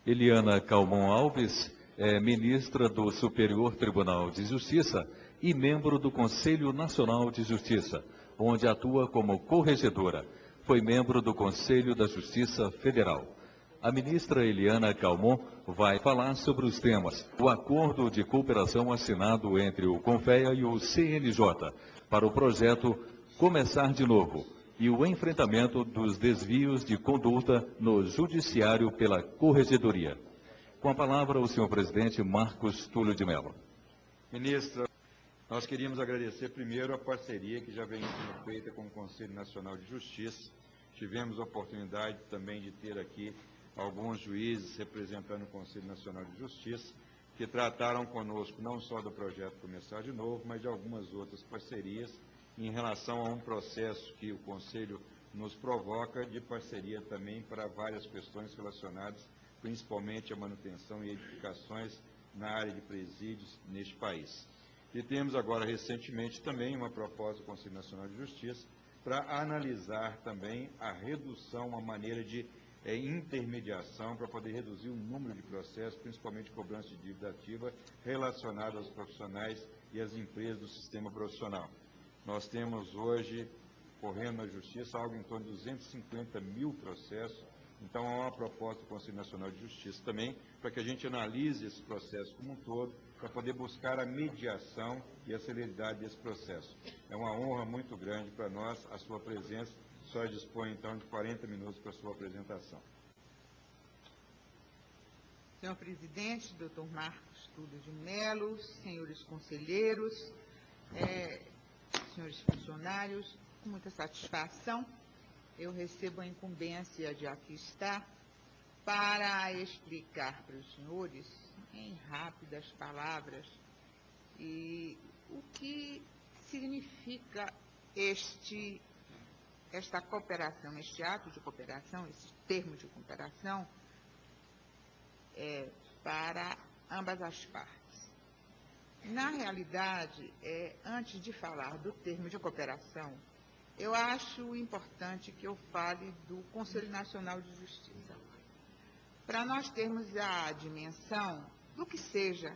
Eliana Calmon Alves é ministra do Superior Tribunal de Justiça e membro do Conselho Nacional de Justiça, onde atua como corregedora. Foi membro do Conselho da Justiça Federal. A ministra Eliana Calmon vai falar sobre os temas: o acordo de cooperação assinado entre o CONFEA e o CNJ para o projeto Começar de Novo e o enfrentamento dos desvios de conduta no Judiciário pela Corregedoria. Com a palavra, o senhor presidente Marcos Túlio de Mello. Ministra, nós queríamos agradecer primeiro a parceria que já vem sendo feita com o Conselho Nacional de Justiça. Tivemos a oportunidade também de ter aqui alguns juízes representando o Conselho Nacional de Justiça, que trataram conosco não só do projeto Começar de Novo, mas de algumas outras parcerias em relação a um processo que o Conselho nos provoca de parceria também para várias questões relacionadas, principalmente a manutenção e edificações na área de presídios neste país. E temos agora recentemente também uma proposta do Conselho Nacional de Justiça para analisar também a redução, uma maneira de intermediação para poder reduzir o número de processos, principalmente cobrança de dívida ativa, relacionada aos profissionais e às empresas do sistema profissional. Nós temos hoje, correndo na Justiça, algo em torno de 250 mil processos. Então, há uma proposta do Conselho Nacional de Justiça também, para que a gente analise esse processo como um todo, para poder buscar a mediação e a celeridade desse processo. É uma honra muito grande para nós a sua presença. A senhora dispõe, então, de 40 minutos para a sua apresentação. Senhor presidente, doutor Marcos Túlio de Mello, senhores conselheiros, senhores funcionários, com muita satisfação, eu recebo a incumbência de aqui estar para explicar para os senhores, em rápidas palavras, o que significa esta cooperação, este ato de cooperação, esse termo de cooperação, para ambas as partes. Na realidade, antes de falar do termo de cooperação, eu acho importante que eu fale do Conselho Nacional de Justiça, para nós termos a dimensão do que seja,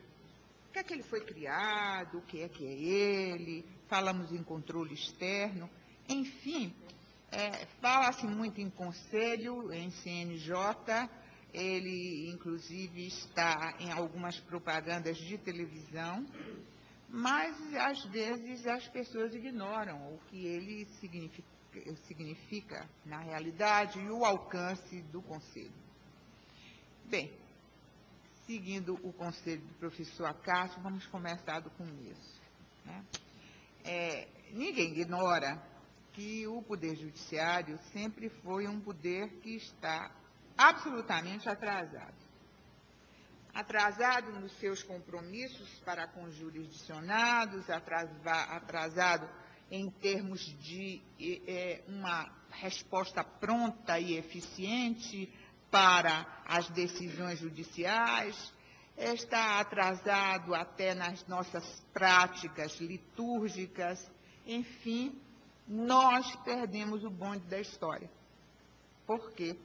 o que é que ele foi criado, o que é ele, falamos em controle externo, enfim, fala-se muito em conselho, em CNJ, ele inclusive está em algumas propagandas de televisão, mas às vezes as pessoas ignoram o que ele significa na realidade e o alcance do conselho. Bem, seguindo o conselho do professor Acácio, vamos começar do começo, né? Ninguém ignora que o Poder Judiciário sempre foi um poder que está absolutamente atrasado. Atrasado nos seus compromissos para com os jurisdicionados, atrasado em termos de uma resposta pronta e eficiente para as decisões judiciais, está atrasado até nas nossas práticas litúrgicas, enfim, nós perdemos o bonde da história. Por quê?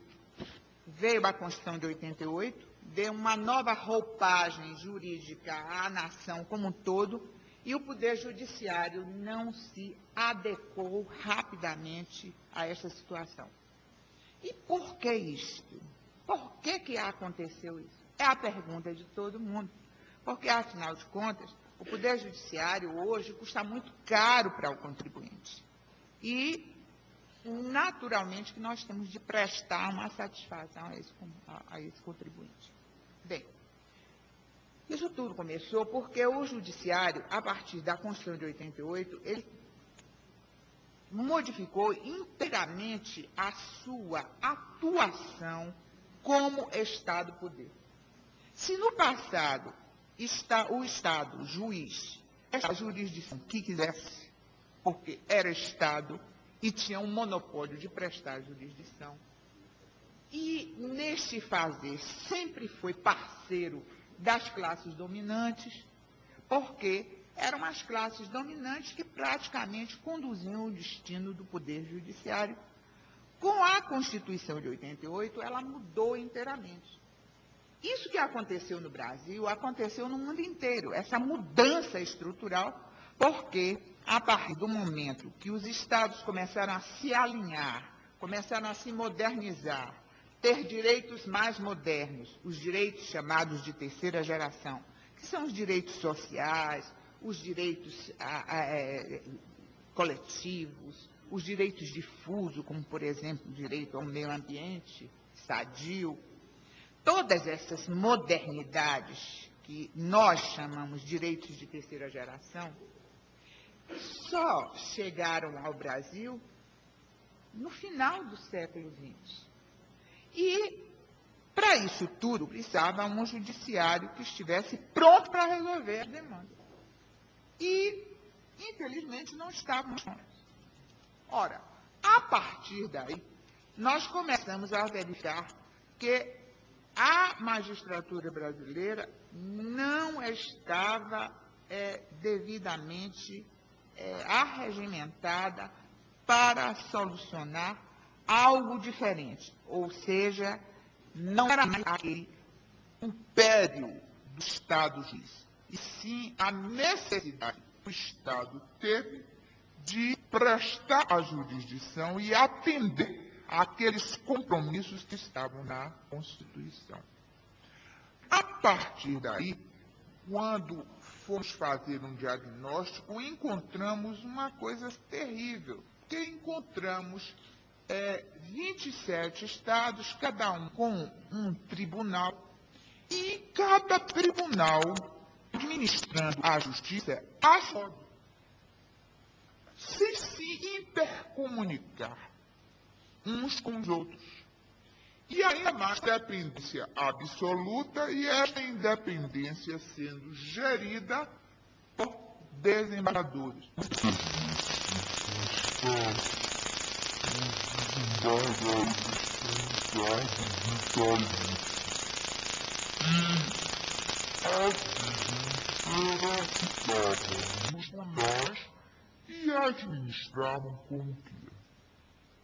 Veio a Constituição de 88, deu uma nova roupagem jurídica à nação como um todo, e o Poder Judiciário não se adequou rapidamente a essa situação. E por que isto? Por que aconteceu isso? É a pergunta de todo mundo. Porque, afinal de contas, o Poder Judiciário hoje custa muito caro para o contribuinte. E, naturalmente, que nós temos de prestar uma satisfação a esse contribuinte. Bem, isso tudo começou porque o Judiciário, a partir da Constituição de 88, ele modificou inteiramente a sua atuação como Estado-poder. Se no passado o Estado, o juiz, a jurisdição que quisesse, porque era Estado e tinha um monopólio de prestar jurisdição, e neste fazer sempre foi parceiro das classes dominantes, porque eram as classes dominantes que praticamente conduziam o destino do Poder Judiciário. Com a Constituição de 88, ela mudou inteiramente. Isso que aconteceu no Brasil, aconteceu no mundo inteiro, essa mudança estrutural, porque a partir do momento que os estados começaram a se alinhar, começaram a se modernizar, ter direitos mais modernos, os direitos chamados de terceira geração, que são os direitos sociais, os direitos coletivos, os direitos difusos, como, por exemplo, o direito ao meio ambiente sadio. Todas essas modernidades que nós chamamos de direitos de terceira geração, só chegaram ao Brasil no final do século XX. E, para isso tudo, precisava um judiciário que estivesse pronto para resolver as demandas. E, infelizmente, não estávamos prontos. Ora, a partir daí, nós começamos a verificar que a magistratura brasileira não estava devidamente arregimentada para solucionar algo diferente, ou seja, não era mais aquele império do Estado juiz, e sim a necessidade que o Estado teve de prestar a jurisdição e atender àqueles compromissos que estavam na Constituição. A partir daí, quando fomos fazer um diagnóstico, encontramos uma coisa terrível, porque encontramos 27 estados, cada um com um tribunal, e cada tribunal administrando a justiça a modo. Se intercomunicar uns com os outros. E ainda mais dependência absoluta, e essa independência sendo gerida por desembargadores. E administravam como queriam.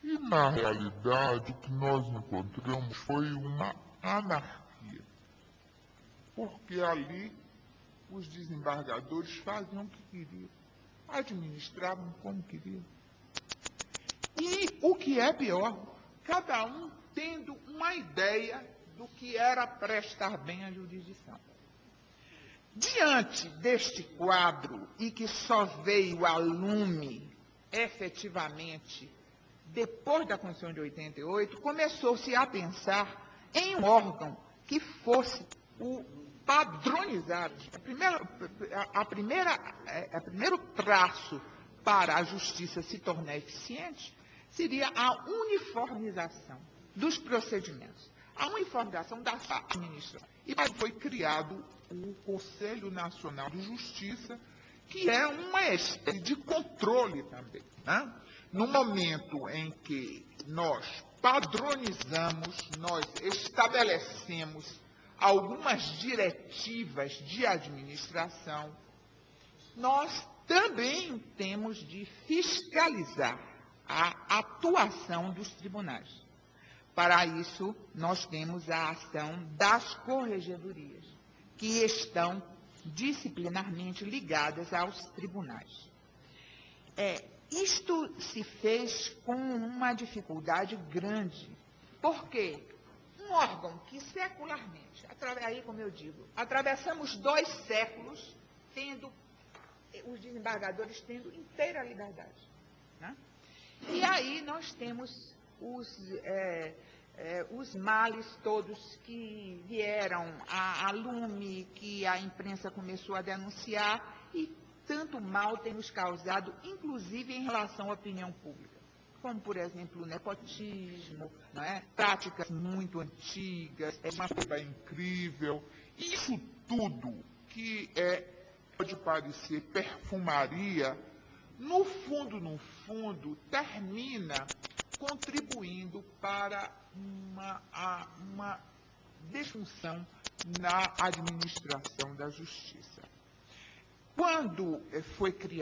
E, na realidade, o que nós encontramos foi uma anarquia. Porque ali os desembargadores faziam o que queriam, administravam como queriam. E o que é pior, cada um tendo uma ideia do que era prestar bem à jurisdição. Diante deste quadro, e que só veio a lume efetivamente depois da Constituição de 88, começou-se a pensar em um órgão que fosse o padronizado. O primeiro traço para a justiça se tornar eficiente seria a uniformização dos procedimentos, a uniformização da administração. E foi criado o Conselho Nacional de Justiça, que é uma espécie de controle também, né? No momento em que nós padronizamos, nós estabelecemos algumas diretivas de administração, nós também temos de fiscalizar a atuação dos tribunais. Para isso, nós temos a ação das corregedorias, que estão disciplinarmente ligadas aos tribunais. Isto se fez com uma dificuldade grande, porque um órgão que secularmente, aí como eu digo, atravessamos 2 séculos, tendo os desembargadores tendo inteira liberdade, né? E aí nós temos os males todos que vieram a lume, que a imprensa começou a denunciar, e tanto mal tem nos causado, inclusive em relação à opinião pública, como, por exemplo, o nepotismo, não é? Práticas muito antigas, uma coisa incrível. Isso tudo que pode parecer perfumaria, no fundo, termina contribuindo para uma disfunção na administração da justiça. Quando foi criado